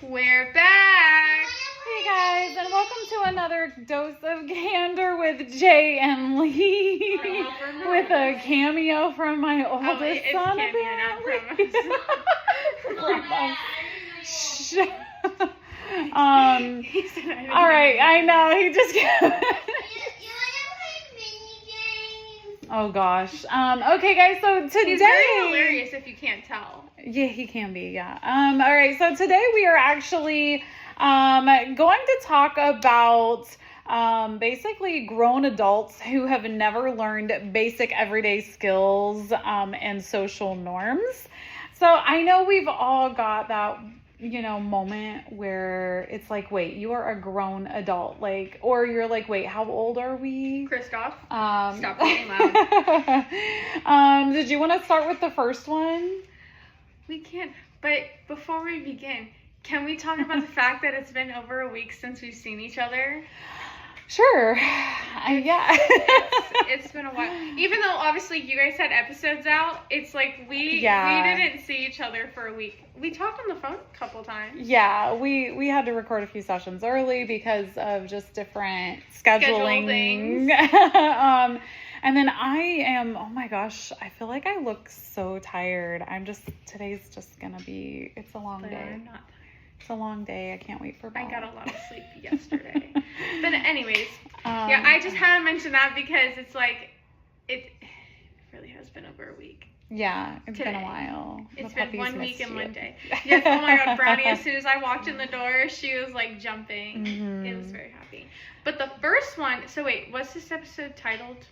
We're back! Hey guys, and welcome to another dose of candor with Jay and Lee. With a cameo from my oldest it's son. cameo, not He said I didn't all right, know. I know. He just. Oh gosh. Okay, guys. So today. He's very hilarious if you can't tell. Yeah, he can be. Yeah. All right. So today we are actually going to talk about basically grown adults who have never learned basic everyday skills and social norms. So I know we've all got that, moment where it's like, wait, you are a grown adult, like, or you're like, wait, how old are we? Christoph, stop being loud. Did you want to start with the first one? We can't, but before we begin, can we talk about the fact that it's been over a week since we've seen each other? Sure. Yeah. It's been a while. Even though obviously you guys had episodes out, it's like we didn't see each other for a week. We talked on the phone a couple times. Yeah, we had to record a few sessions early because of just different scheduling things. And then I am, oh my gosh, I feel like I look so tired. Today's just gonna be, it's a long day. I'm not. It's a long day. I can't wait for bed. I got a lot of sleep yesterday. But anyways, yeah, I just had to mention that because it's like, it really has been over a week. Yeah, it's Today. been a while. It's The been puppies 1 missed week and you. 1 day. Yes, oh my God, Brownie, as soon as I walked in the door, she was like jumping. Mhm. It was very happy. But the first one, so wait, what's this episode titled?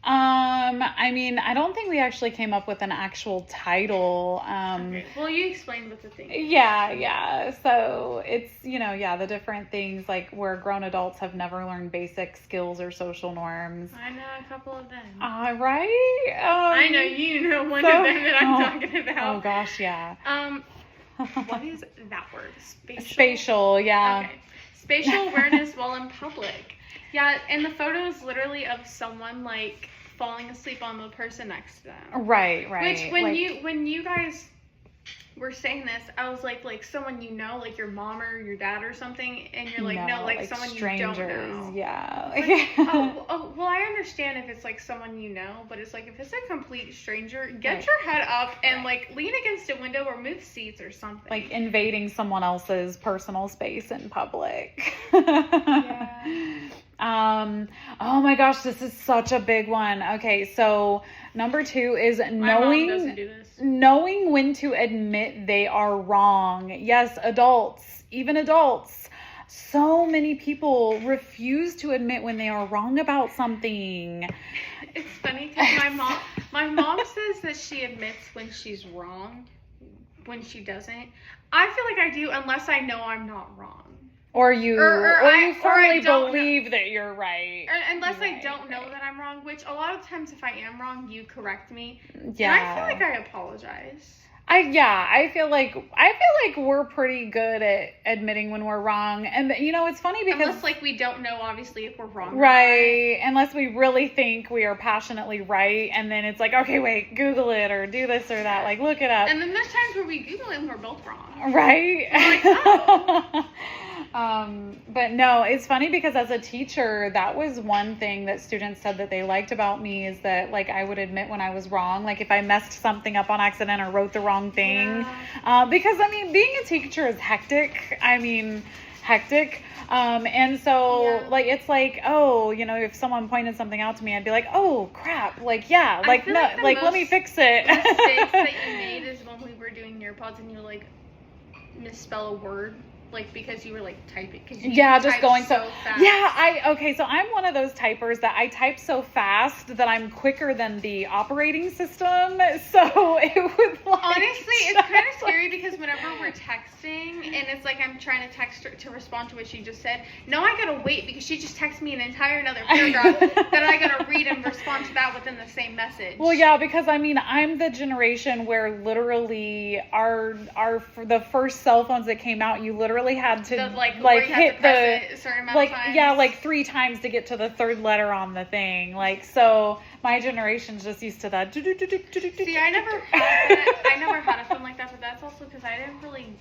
I mean, I don't think we actually came up with an actual title. Okay. Well, you explained what the thing is. Yeah. So it's, the different things like where grown adults have never learned basic skills or social norms. I know a couple of them. Right? I know you know one of them that I'm talking about. Oh gosh, yeah. What is that word? Spatial, yeah. Okay. Spatial awareness while in public. Yeah, and the photo is literally of someone like falling asleep on the person next to them. Right. Which when you guys were saying this, I was like someone you know, like your mom or your dad or something, and you're like, no, like someone strangers, you don't know. Yeah. Like, well, I understand if it's like someone you know, but it's like if it's a complete stranger, get your head up and like lean against a window or move seats or something. Like invading someone else's personal space in public. Yeah. Oh my gosh, this is such a big one. Okay, so number 2 is My mom doesn't do this. knowing when to admit they are wrong. Yes, adults, even adults. So many people refuse to admit when they are wrong about something. It's funny because my mom says that she admits when she's wrong, when she doesn't. I feel like I do unless I know I'm not wrong. Or you firmly don't believe that you're right. Unless I don't know that I'm wrong, which a lot of times if I am wrong, you correct me. Yeah. And I feel like I apologize. I feel like we're pretty good at admitting when we're wrong. And it's funny because Unless like we don't know obviously if we're wrong. Right. Unless we really think we are passionately right, and then it's like, okay, wait, Google it or do this or that, like look it up. And then there's times where we Google it and we're both wrong. Right? We're like, oh. But no, it's funny because as a teacher, that was one thing that students said that they liked about me is that like I would admit when I was wrong, like if I messed something up on accident or wrote the wrong thing. Yeah. Because being a teacher is hectic. And so like it's like, oh, if someone pointed something out to me, I'd be like, oh crap, like yeah, like no, like let me fix it. Mistakes that you made is when we were doing Nearpods and you like misspell a word. Like because you were like typing. Just going so fast. Yeah, so I'm one of those typers that I type so fast that I'm quicker than the operating system. So it would like honestly, it's kind of scary because whenever we're texting and it's like I'm trying to text her to respond to what she just said, now I gotta wait because she just texted me an entire another paragraph that I gotta read and respond to that within the same message. Well, yeah, because I'm the generation where literally the first cell phones that came out, you literally had to hit a certain amount of times. Yeah, like 3 times to get to the third letter on the thing. Like so my generation's just used to that. See, I never had a phone like that, but that's also because I didn't really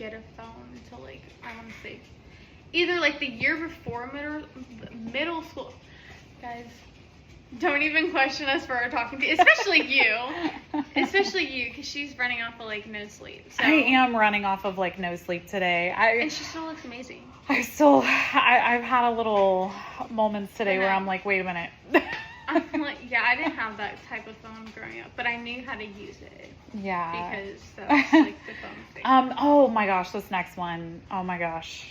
get a phone until like I want to say either like the year before middle school. Guys, don't even question us for our talking to, especially you, because she's running off of like no sleep. So. I am running off of like no sleep today. And she still looks amazing. I've had a little moments today where I'm like, wait a minute. I'm like, yeah, I didn't have that type of phone growing up, but I knew how to use it. Yeah. Because that's like the phone thing. Oh my gosh, this next one. Oh my gosh.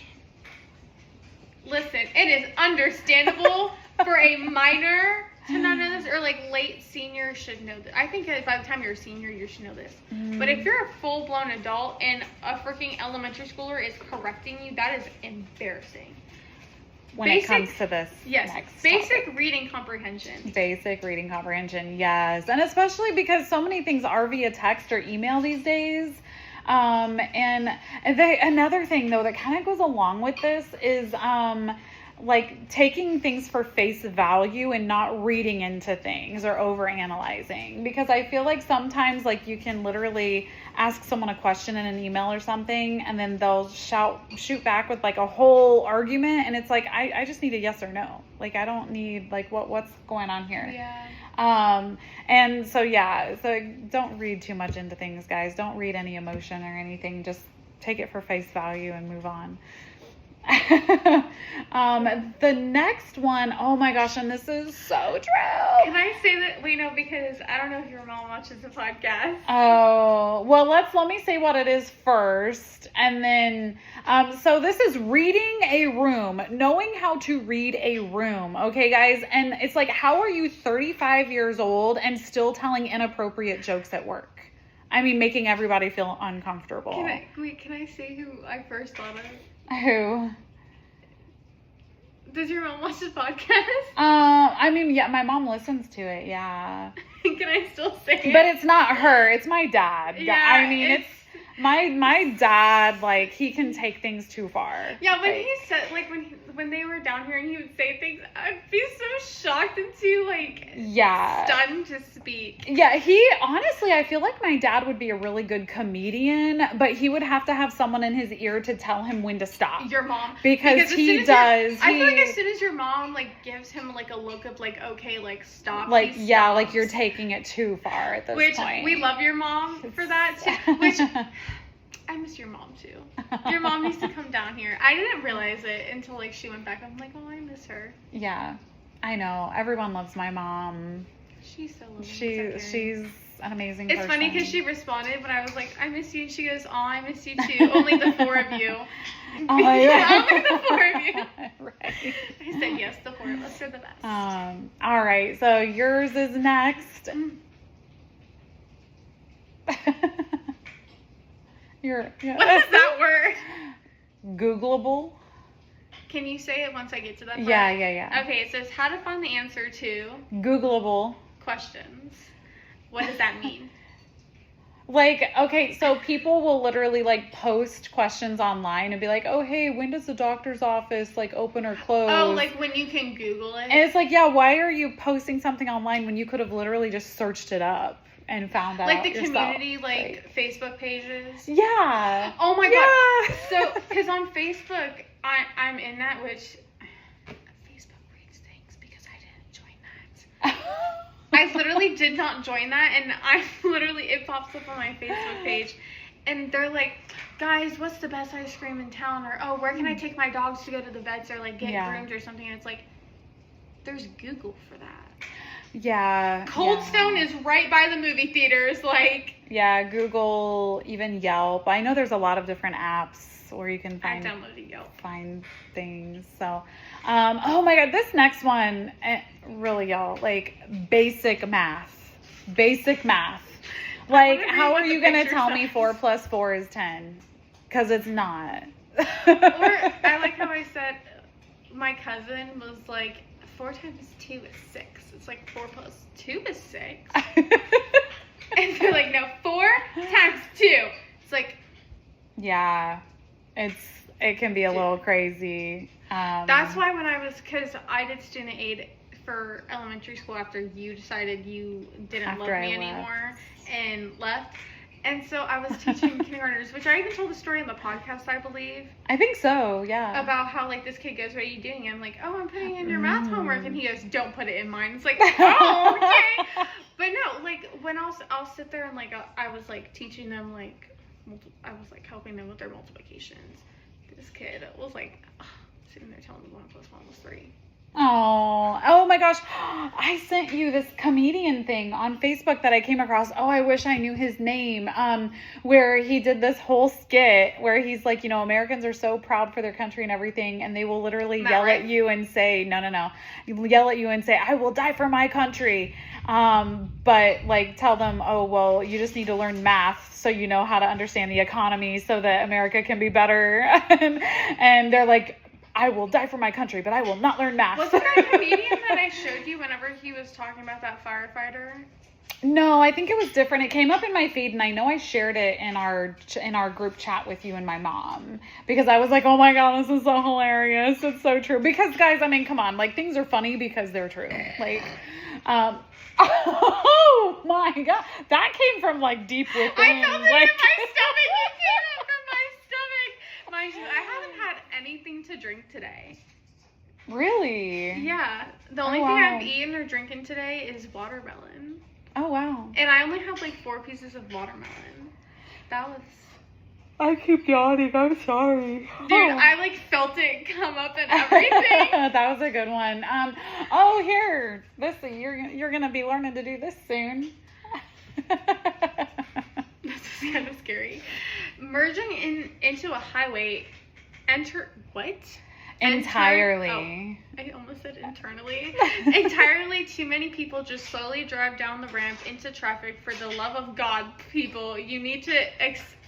Listen, it is understandable for a minor to not know this, or like late senior should know this. I think that by the time you're a senior, you should know this. But if you're a full-blown adult and a freaking elementary schooler is correcting you, that is embarrassing. When it comes to this next basic topic. reading comprehension. Basic reading comprehension, yes. And especially because so many things are via text or email these days. Another thing though that kind of goes along with this is like taking things for face value and not reading into things or over analyzing, because I feel like sometimes like you can literally ask someone a question in an email or something and then they'll shoot back with like a whole argument, and it's like I just need a yes or no. Like I don't need like what's going on here. Yeah. And so don't read too much into things, guys. Don't read any emotion or anything. Just take it for face value and move on. The next one, oh my gosh, and this is so true. Can I say that? Wait, no, because I don't know if your mom watches the podcast. Oh, well, let me say what it is first. And then, so this is reading a room, knowing how to read a room. Okay, guys. And it's like, how are you 35 years old and still telling inappropriate jokes at work? I mean, making everybody feel uncomfortable. Can I say who I first thought of? Who? Does your mom watch this podcast? I mean, yeah, my mom listens to it, yeah. Can I still say it? But it's not her, it's my dad. Yeah, I mean, it's my dad, like, he can take things too far. Yeah, when he said, like, when they were down here and he would say things, I'd be so shocked and too, like, stunned to speak. Yeah, honestly, I feel like my dad would be a really good comedian, but he would have to have someone in his ear to tell him when to stop. Your mom. Because he does. I feel like as soon as your mom, like, gives him, like, a look of, like, okay, like, stop. Like, yeah, like, you're taking it too far at this point. Which, we love your mom for that, too. Which... I miss your mom too. Your mom needs to come down here. I didn't realize it until like she went back. I'm like, oh, I miss her. Yeah, I know. Everyone loves my mom. She's so lovely. She's an amazing person. It's funny because she responded when I was like, I miss you. And she goes, oh, I miss you too. Only the four of you. Oh, yeah. Only the four of you. Right. I said, yes, the four of us are the best. All right. So yours is next. What is that word? Googleable. Can you say it once I get to that part? Yeah. Okay, it says how to find the answer to Googleable questions. What does that mean? Like, okay, so people will literally like post questions online and be like, oh, hey, when does the doctor's office like open or close? Oh, like when you can Google it? And it's like, yeah, why are you posting something online when you could have literally just searched it up and found out like the yourself? community like Facebook pages? Yeah. Oh my god. So, because on Facebook, I'm in that, which Facebook reads things because I didn't join that. I literally did not join that, and it pops up on my Facebook page, and they're like, guys, what's the best ice cream in town? Or, oh, where can I take my dogs to go to the vets or like get groomed or something? And it's like, there's Google for that. Yeah. Cold Stone is right by the movie theaters, like. Yeah, Google, even Yelp. I know there's a lot of different apps where you can find things. So, oh my god, this next one, really, y'all, like basic math. Like, how are you gonna tell me 4 + 4 is 10? Because it's not. Or I like how I said, my cousin was like, 4 times 2 is 6. It's like 4 + 2 is 6. And they're like, no, 4 times 2. It's like, yeah, it can be a little crazy. That's why because I did student aid for elementary school after you decided you didn't love me anymore and left. And so I was teaching kindergartners, which I even told the story on the podcast, I believe. I think so, yeah. About how, like, this kid goes, what are you doing? I'm like, oh, I'm putting in your math homework. And he goes, don't put it in mine. It's like, oh, okay. But no, like, when I'll sit there and, like, I was, like, teaching them, like, I was, like, helping them with their multiplications. This kid was, like, sitting there telling me 1 + 1 was 3. Oh my gosh. I sent you this comedian thing on Facebook that I came across. Oh, I wish I knew his name. Where he did this whole skit where he's like, you know, Americans are so proud for their country and everything, and they will literally yell at you and say, no. Yell at you and say, I will die for my country. But like tell them, oh, well, you just need to learn math so you know how to understand the economy so that America can be better. And they're like, I will die for my country, but I will not learn math. Wasn't that comedian that I showed you whenever he was talking about that firefighter? No, I think it was different. It came up in my feed, and I know I shared it in our group chat with you and my mom because I was like, oh my God, this is so hilarious. It's so true. Because guys, I mean, come on, like things are funny because they're true. Like, oh my God, that came from like deep within. I felt it in my stomach. It came up from my stomach. Mind you, I haven't had anything to drink today. Really? Yeah. The only thing I've eaten or drinking today is watermelon. Oh, wow. And I only have like 4 pieces of watermelon. That was... I keep yawning. I'm sorry. Dude, I like felt it come up and everything. That was a good one. Oh, here. You're going to be learning to do this soon. This is kind of scary. Merging into a highway. What? Entirely. I almost said internally. Entirely too many people just slowly drive down the ramp into traffic. For the love of God, people, you need to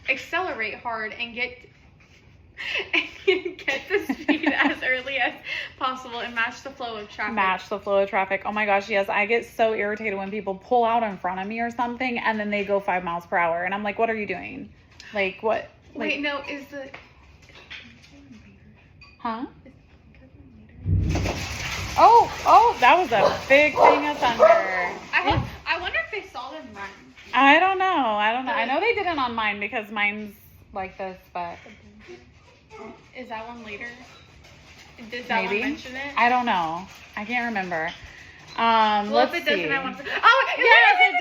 accelerate hard and get the speed as early as possible and match the flow of traffic. Oh my gosh, yes. I get so irritated when people pull out in front of me or something and then they go 5 miles per hour. And I'm like, what are you doing? Like, what? Like, wait, no, is the... Huh? Oh, that was a big thing of thunder. I wonder if they saw them run. I don't know. I know they didn't on mine because mine's like this, but... Is that one later? Did that one mention it? I don't know. I can't remember. Well, let's if it doesn't, see. I want to... Oh, yes, it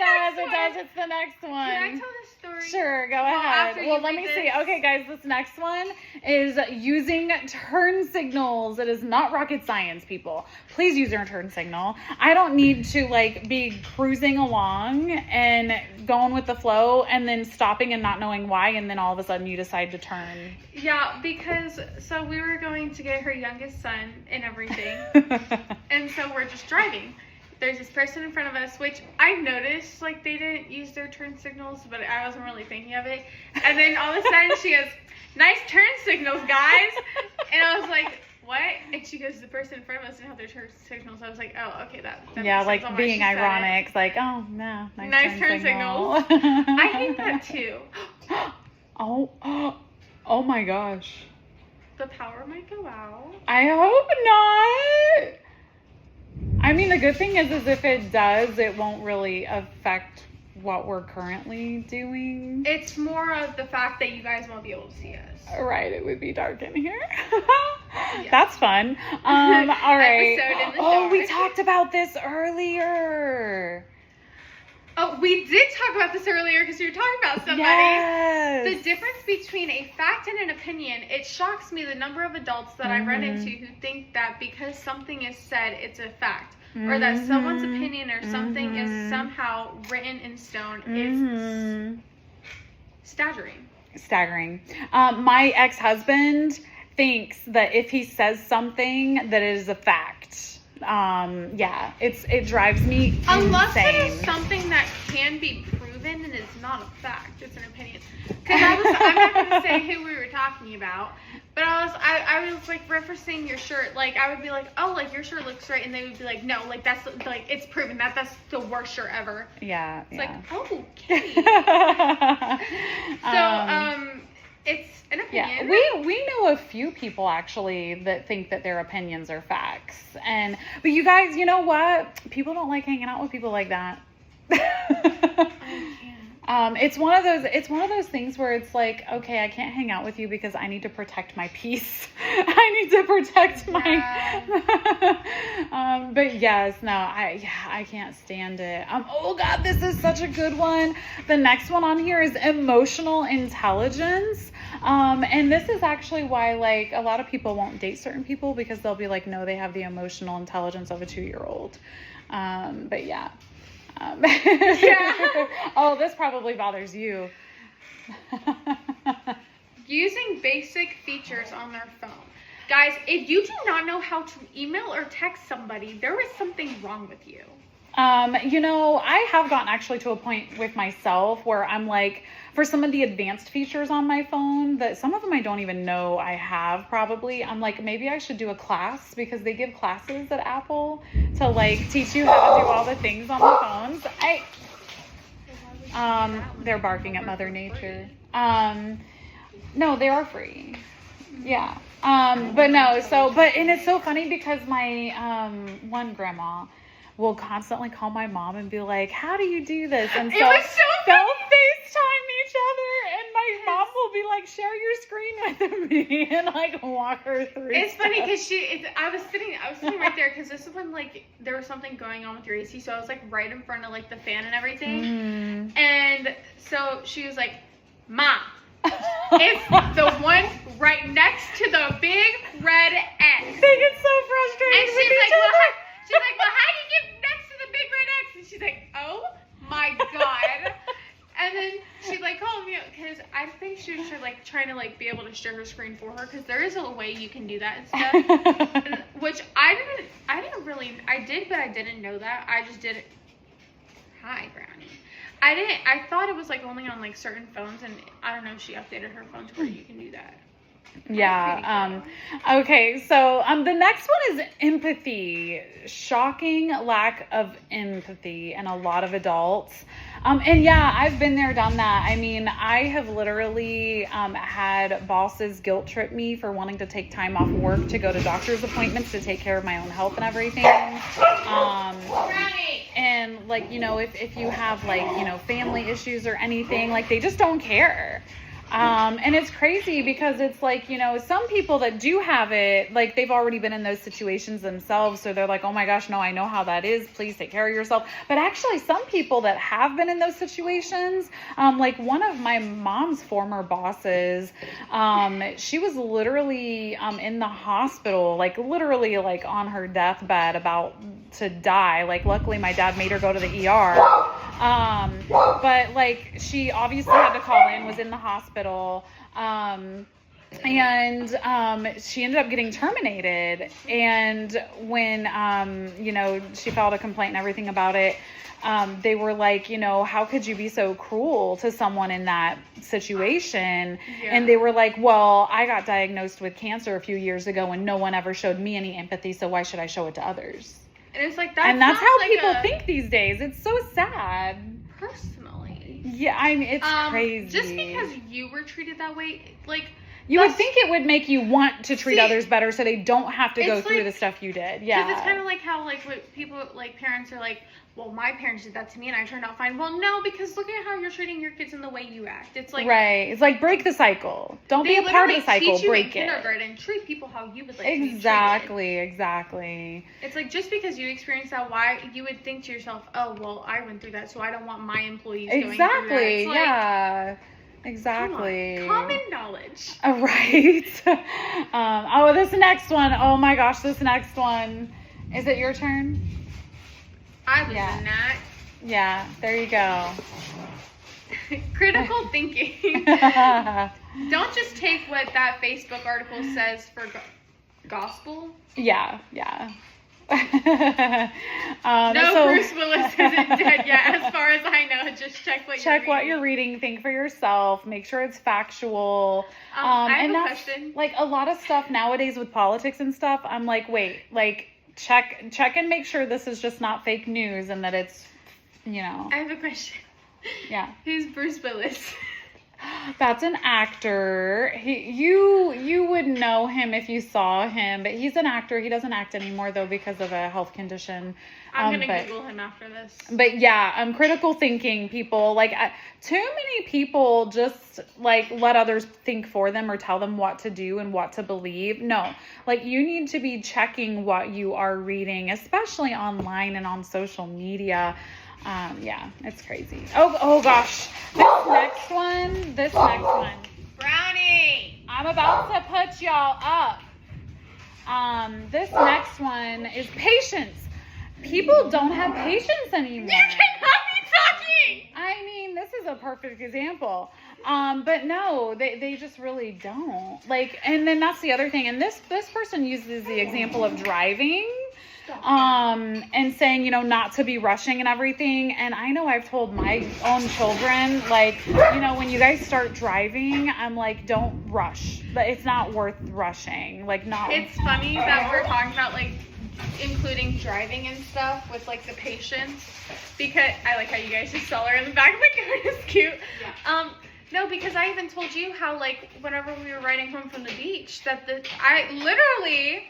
does. It's the next one. Can I tell this story? Sure, go ahead. Well, let me see. Okay, guys, this next one is using turn signals. It is not rocket science, people. Please use your turn signal. I don't need to like be cruising along and going with the flow and then stopping and not knowing why, and then all of a sudden you decide to turn. Yeah, because so we were going to get her youngest son and everything, and so we're just driving. There's this person in front of us, which I noticed, like, they didn't use their turn signals, but I wasn't really thinking of it. And then all of a sudden she goes, nice turn signals, guys. And I was like, what? And she goes, the person in front of us didn't have their turn signals. I was like, oh, okay, that yeah, makes sense like being ironic. It's like, oh, no, nice turn signal. I hate that too. Oh my gosh. The power might go out. I hope not. I mean, the good thing is if it does, it won't really affect what we're currently doing. It's more of the fact that you guys won't be able to see us. Right, it would be dark in here. Yeah. That's fun. All right. Episode in the Oh, dark. we talked about this earlier. Oh, we did talk about this earlier because you were talking about somebody. Yes. The difference between a fact and an opinion, it shocks me the number of adults that I run into who think that because something is said, it's a fact. Or that someone's opinion or something is somehow written in stone. It's staggering. My ex-husband thinks that if he says something, that it is a fact. Yeah, it drives me Unless insane. it is something that can be proven and it's not a fact, it's an opinion. Because I'm not going to say who we were talking about, but I was like referencing your shirt. Like I would be like, oh, like your shirt looks right, and they would be like, no, like that's like it's proven that's the worst shirt ever. Yeah. It's like, oh, okay. So it's an opinion. Yeah, we know a few people actually that think that their opinions are facts, but you guys, you know what? People don't like hanging out with people like that. It's one of those things where it's like, okay, I can't hang out with you because I need to protect my peace. I need to protect my, but yes, no, I can't stand it. Oh God, this is such a good one. The next one on here is emotional intelligence. And this is actually why, like, a lot of people won't date certain people because they'll be like, no, they have the emotional intelligence of a 2-year-old. But yeah. Oh, this probably bothers you. Using basic features on their phone. Guys, if you do not know how to email or text somebody, there is something wrong with you. I have gotten actually to a point with myself where I'm like, for some of the advanced features on my phone that some of them I don't even know I have probably, I'm like, maybe I should do a class because they give classes at Apple to like teach you how to do all the things on the phones. They're barking at Mother Nature. No, they are free. Yeah. And it's so funny because my, one grandma will constantly call my mom and be like, how do you do this? And so they'll FaceTime each other and my mom will be like, share your screen with me and like walk her through. It's funny because I was sitting right there because this is when like there was something going on with your AC, so I was like right in front of like the fan and everything. Mm. And so she was like, Mom, it's the one right next to the big red X. They get so frustrated. And she's like, well, how do you get next to the big red X? And she's like, oh my God. And then she like called me up because I think she was like trying to like be able to share her screen for her because there is a way you can do that and stuff. Which I did, but I didn't know that. I just did it. Hi, Brownie. I thought it was like only on like certain phones, and I don't know if she updated her phone to where you can do that. Yeah. Okay. So, the next one is empathy. Shocking lack of empathy in a lot of adults. And yeah, I've been there, done that. I mean, I have literally, had bosses guilt trip me for wanting to take time off work to go to doctor's appointments to take care of my own health and everything. And like, if you have like, family issues or anything, like they just don't care. And it's crazy because it's like, some people that do have it, like they've already been in those situations themselves. So they're like, oh my gosh, no, I know how that is. Please take care of yourself. But actually some people that have been in those situations, like one of my mom's former bosses, she was literally, in the hospital, like literally like on her deathbed about to die. Like luckily my dad made her go to the ER. But like she obviously had to call in, was in the hospital. And she ended up getting terminated. And when, she filed a complaint and everything about it, they were like, how could you be so cruel to someone in that situation? Yeah. And they were like, well, I got diagnosed with cancer a few years ago and no one ever showed me any empathy. So why should I show it to others? And it's like, that's how like people think these days. It's so sad. Personally. Yeah, I mean, it's crazy. Just because you were treated that way, like... You would think it would make you want to treat others better so they don't have to go through the stuff you did. Yeah. Because it's kind of like how, like, what people, like, parents are like, well, my parents did that to me and I turned out fine. Well, no, because look at how you're treating your kids and the way you act. It's like... Right. It's like, break the cycle. Don't be a part of the cycle. Break it. Kindergarten, treat people how you would like to be treated. Exactly. It's like, just because you experienced that, why you would think to yourself, oh, well, I went through that, so I don't want my employees going through that. Exactly, yeah. Exactly. Common knowledge. Right. This next one. Oh my gosh, this next one. Is it your turn? I was in that. Yeah, there you go. Critical thinking. Don't just take what that Facebook article says for gospel. Yeah. Bruce Willis isn't dead yet, as far as I know. Just check what you're reading. Think for yourself. Make sure it's factual. I have a question. Like a lot of stuff nowadays with politics and stuff, I'm like, wait, like check and make sure this is just not fake news and that it's, I have a question. Yeah. Who's Bruce Willis? That's an actor. You would know him if you saw him, but he's an actor. He doesn't act anymore though because of a health condition. I'm gonna Google him after this. But yeah, critical thinking people, like too many people just like let others think for them or tell them what to do and what to believe. No, like you need to be checking what you are reading, especially online and on social media. Yeah, it's crazy. Oh gosh. This next one. Brownie! I'm about to put y'all up. This next one is patience. People don't have patience anymore. You cannot be talking! I mean, this is a perfect example. But no, they just really don't. Like, and then that's the other thing. And this person uses the example of driving. And saying, not to be rushing and everything. And I know I've told my own children, like, when you guys start driving, I'm like, don't rush. But it's not worth rushing. Like, not. It's funny that we're talking about, like, including driving and stuff with, like, the patience. Because I like how you guys just saw her in the back of the car. It's cute. Yeah. No, because I even told you how, like, whenever we were riding home from the beach, that I literally...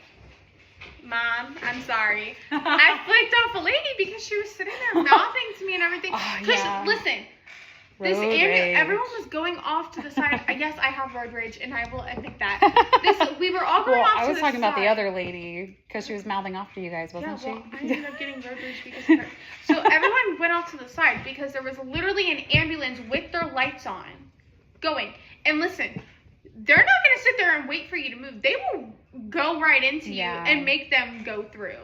Mom, I'm sorry. I flicked off a lady because she was sitting there mouthing to me and everything. Because, listen, everyone was going off to the side. Yes, I have road rage, and I will admit that. We were all going off to the side. I was talking about the other lady because she was mouthing off to you guys, wasn't she? I ended up getting road rage because of her. So everyone went off to the side because there was literally an ambulance with their lights on going. And listen, they're not going to sit there and wait for you to move. They will go right into you and make them go through.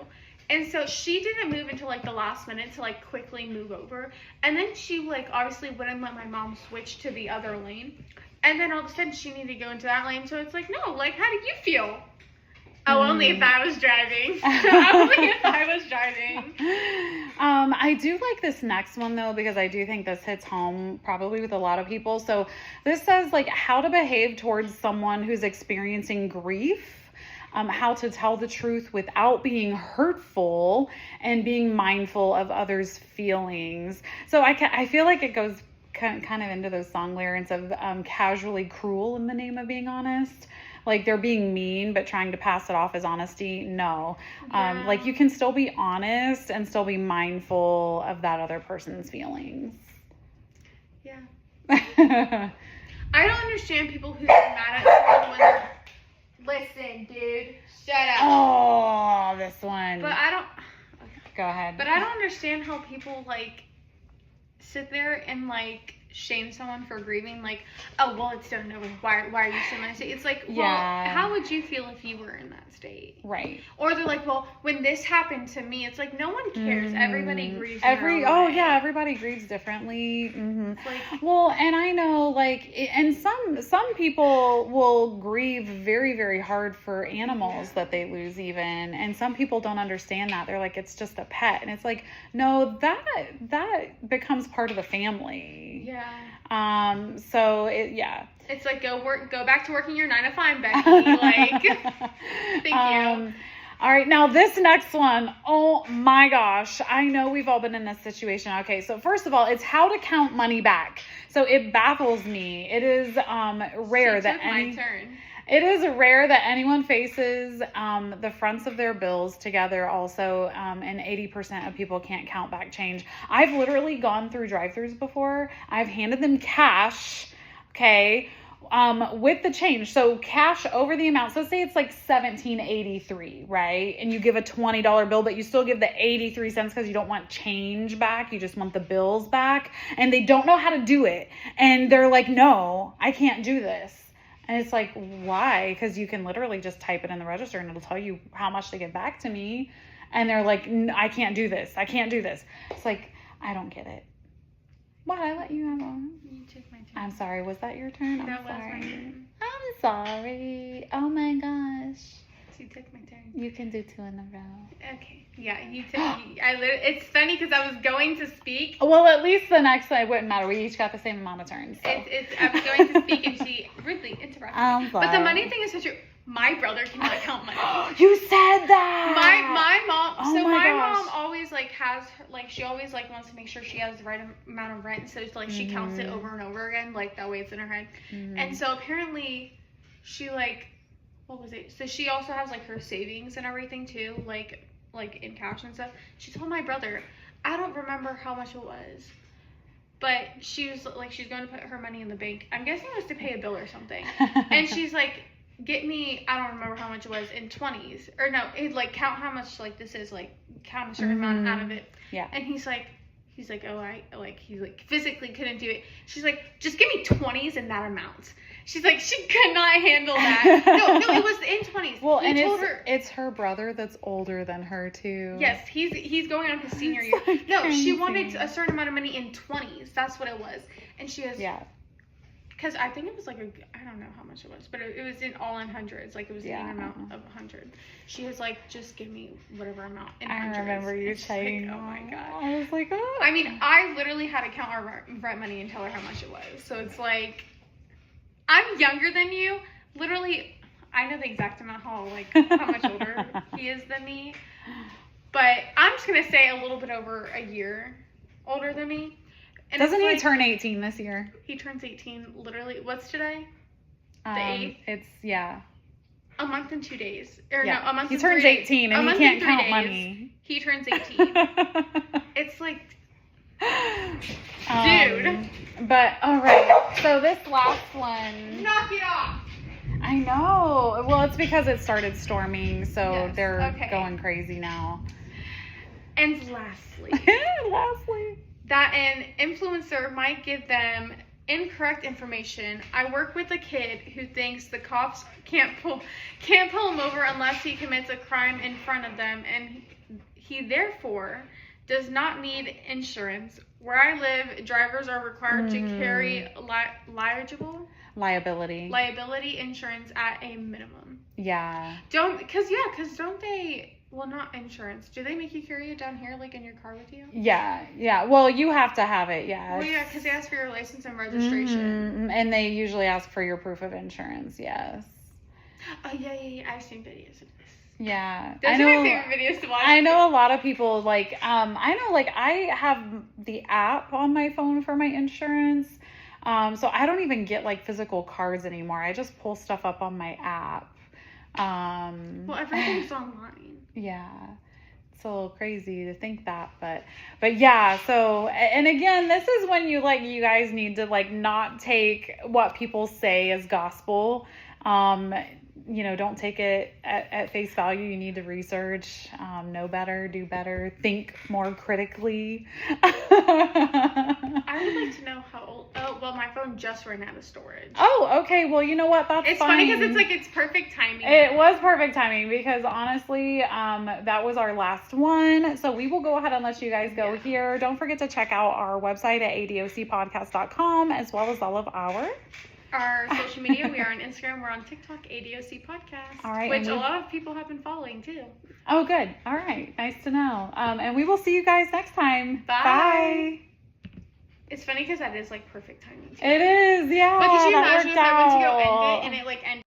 And so she didn't move until like the last minute to like quickly move over. And then she like obviously wouldn't let my mom switch to the other lane. And then all of a sudden she needed to go into that lane. So it's like, no, like how do you feel? Oh, only if I was driving. Only if I was driving. I do like this next one though, because I do think this hits home probably with a lot of people. So this says like how to behave towards someone who's experiencing grief, how to tell the truth without being hurtful, and being mindful of others' feelings. So I feel like it goes kind of into those song lyrics of casually cruel in the name of being honest. Like they're being mean, but trying to pass it off as honesty. No. Like you can still be honest and still be mindful of that other person's feelings. Yeah. I don't understand people who get mad at someone when they're, listen, dude, shut up. Oh, this one. But I don't. Okay. Go ahead. But I don't understand how people like sit there and like shame someone for grieving, like, oh, well, it's done over. Why are you still in that state? It's like, well, how would you feel if you were in that state? Right. Or they're like, well, when this happened to me, it's like, no one cares. Everybody grieves in their own way. Everybody grieves differently. Like, well, and I know, like, and some people will grieve very, very hard for animals that they lose even, and some people don't understand that. They're like, it's just a pet, and it's like, no, that becomes part of the family. Yeah. So it's like go back to working your 9 to 5, Becky. Like, thank you. All right, now this next one, oh my gosh, I know we've all been in this situation. Okay, so first of all, it's how to count money back. So it baffles me. It is rare that my turn. It is rare that anyone faces the fronts of their bills together also, and 80% of people can't count back change. I've literally gone through drive-thrus before. I've handed them cash, okay, with the change. So cash over the amount. So say it's like $17.83, right? And you give a $20 bill, but you still give the 83 cents because you don't want change back. You just want the bills back. And they don't know how to do it. And they're like, no, I can't do this. And it's like, why? Because you can literally just type it in the register and it'll tell you how much to give back to me. And they're like, I can't do this. I can't do this. It's like, I don't get it. Why? I let you have one. You took my turn. I'm sorry. Was that your turn? That was my turn. I'm sorry. Oh my gosh. You took my turn. You can do 2 in a row. Okay. Yeah, you took. It's funny because I was going to speak. Well, at least the next one, it wouldn't matter. We each got the same amount of turns. So. I was going to speak and she rudely interrupted me. I'm sorry. But the money thing is so true. My brother cannot count money. You said that. My mom. Oh so my my gosh. mom always like has like she always like wants to make sure she has the right amount of rent. So it's like she counts it over and over again, like that way it's in her head. And so apparently, she like, what was it? So she also has like her savings and everything too, like in cash and stuff. She told my brother, I don't remember how much it was, but she was like, she's going to put her money in the bank. I'm guessing it was to pay a bill or something. And she's like, get me, I don't remember how much it was, in 20s. Or no, it like count how much like this is, like count a certain amount out of it. Yeah. And he's like, oh, he's like physically couldn't do it. She's like, just give me 20s in that amount. She's like, she could not handle that. No, it was in 20s. Well, He and told her, it's her brother that's older than her too. yes, he's going on his senior year. So No, she crazy. wanted a certain amount of money in 20s. That's what it was. And she was, Yeah. because I think it was like I don't know how much it was, but it was in all in hundreds. Like it was in an amount of 100. She was like, just give me whatever amount in hundreds. I remember you It's saying, like, oh my god. I was like, oh. I mean, I literally had to count our rent money and tell her how much it was. So it's like, I'm younger than you. Literally, I know the exact amount how much older he is than me. But I'm just gonna say a little bit over a year older than me. And Doesn't it's he like, turn 18 this year? He turns 18 literally. What's today? The 8th? It's, yeah. A month and 2 days. Or Yeah. no, a month He and turns 3 days. 18 A and he month can't and 3 count days. money. He turns 18. It's like, dude. But, all right. So this last one. Knock it off. I know. Well, it's because it started storming, so Yes, they're okay. going crazy now. And lastly, Lastly. that an influencer might give them incorrect information. I work with a kid who thinks the cops can't pull him over unless he commits a crime in front of them, and he therefore does not need insurance. Where I live, drivers are required to carry liability insurance at a minimum. Yeah. Because don't they? Well, not insurance. Do they make you carry it down here, like in your car with you? Yeah. Well, you have to have it, yeah. Well, yeah, because they ask for your license and registration. And they usually ask for your proof of insurance, yes. Oh, yeah. I've seen videos of this. Yeah. Those are my favorite videos to watch. I know a lot of people, I have the app on my phone for my insurance. So I don't even get, physical cards anymore. I just pull stuff up on my app. Well, everything's online. Yeah. It's a little crazy to think that, but yeah, so, and again, this is when you guys need to not take what people say as gospel. Don't take it at face value. You need to research, know better, do better, think more critically. I would like to know how old. Oh, well, my phone just ran out of storage. Oh, okay. Well, you know what? That's It's fine. funny because it's perfect timing. It was perfect timing because honestly, that was our last one. So we will go ahead and let you guys go here. Don't forget to check out our website at adocpodcast.com as well as all of our social media. We are on Instagram. We're on TikTok, ADOC Podcast. All right, which a lot of people have been following too. Oh, good. All right. Nice to know. And we will see you guys next time. Bye. It's funny because that is perfect timing too. It is, yeah. But could you that imagine worked if I went to go out. end it and it ended